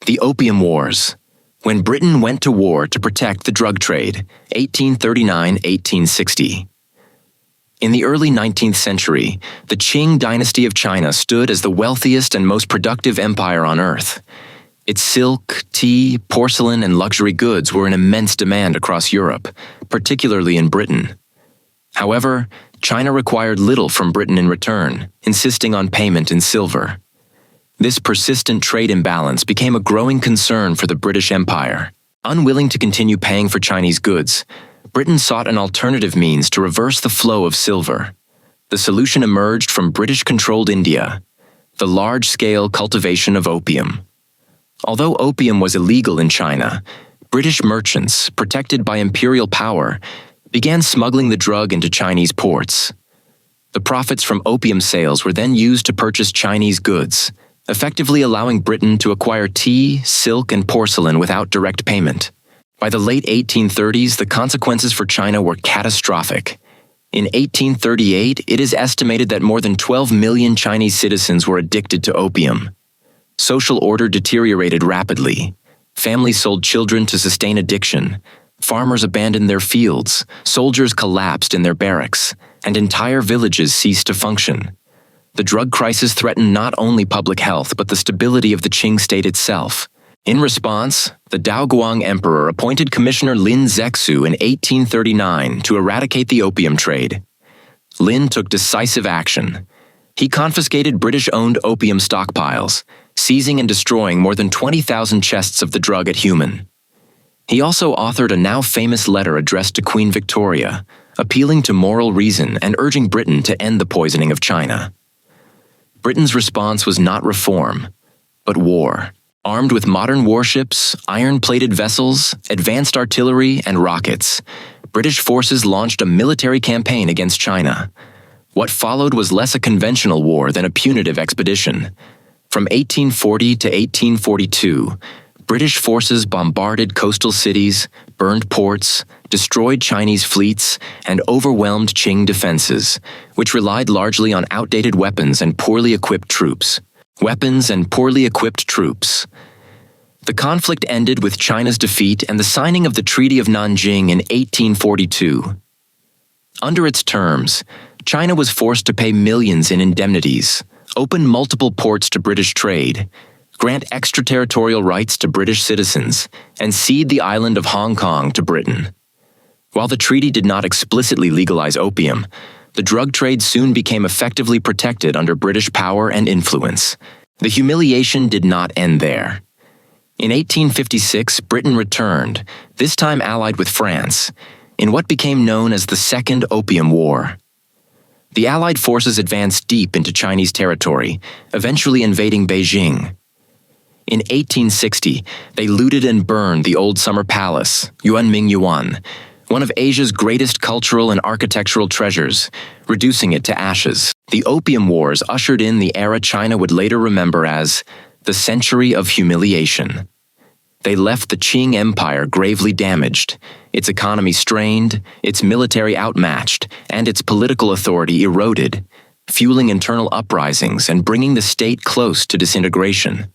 The Opium Wars. When Britain went to war to protect the drug trade, 1839–1860. In the early 19th century, the Qing dynasty of China stood as the wealthiest and most productive empire on earth. Its silk, tea, porcelain, and luxury goods were in immense demand across Europe, particularly in Britain. However, China required little from Britain in return, insisting on payment in silver. This persistent trade imbalance became a growing concern for the British Empire. Unwilling to continue paying for Chinese goods, Britain sought an alternative means to reverse the flow of silver. The solution emerged from British-controlled India, the large-scale cultivation of opium. Although opium was illegal in China, British merchants, protected by imperial power, began smuggling the drug into Chinese ports. The profits from opium sales were then used to purchase Chinese goods, effectively allowing Britain to acquire tea, silk, and porcelain without direct payment. By the late 1830s, the consequences for China were catastrophic. In 1838, it is estimated that more than 12 million Chinese citizens were addicted to opium. Social order deteriorated rapidly. Families sold children to sustain addiction. Farmers abandoned their fields. Soldiers collapsed in their barracks, and entire villages ceased to function. The drug crisis threatened not only public health but the stability of the Qing state itself. In response, the Daoguang Emperor appointed Commissioner Lin Zexu in 1839 to eradicate the opium trade. Lin took decisive action. He confiscated British-owned opium stockpiles, seizing and destroying more than 20,000 chests of the drug at Human. He also authored a now-famous letter addressed to Queen Victoria, appealing to moral reason and urging Britain to end the poisoning of China. Britain's response was not reform, but war. Armed with modern warships, iron-plated vessels, advanced artillery, and rockets, British forces launched a military campaign against China. What followed was less a conventional war than a punitive expedition. From 1840 to 1842, British forces bombarded coastal cities, burned ports, destroyed Chinese fleets, and overwhelmed Qing defenses, which relied largely on outdated weapons and poorly equipped troops. Weapons and poorly equipped troops. The conflict ended with China's defeat and the signing of the Treaty of Nanjing in 1842. Under its terms, China was forced to pay millions in indemnities, open multiple ports to British trade, grant extraterritorial rights to British citizens, and cede the island of Hong Kong to Britain. While the treaty did not explicitly legalize opium, the drug trade soon became effectively protected under British power and influence. The humiliation did not end there. In 1856, Britain returned, this time allied with France, in what became known as the Second Opium War. The Allied forces advanced deep into Chinese territory, eventually invading Beijing. In 1860, they looted and burned the Old Summer Palace, Yuanming Yuan, one of Asia's greatest cultural and architectural treasures, reducing it to ashes. The Opium Wars ushered in the era China would later remember as the Century of Humiliation. They left the Qing Empire gravely damaged, its economy strained, its military outmatched, and its political authority eroded, fueling internal uprisings and bringing the state close to disintegration.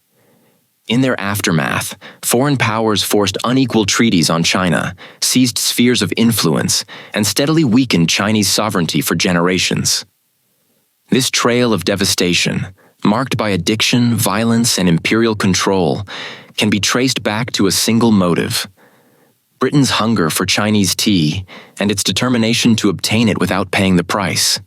In their aftermath, foreign powers forced unequal treaties on China, seized spheres of influence, and steadily weakened Chinese sovereignty for generations. This trail of devastation, marked by addiction, violence, and imperial control, can be traced back to a single motive: Britain's hunger for Chinese tea and its determination to obtain it without paying the price.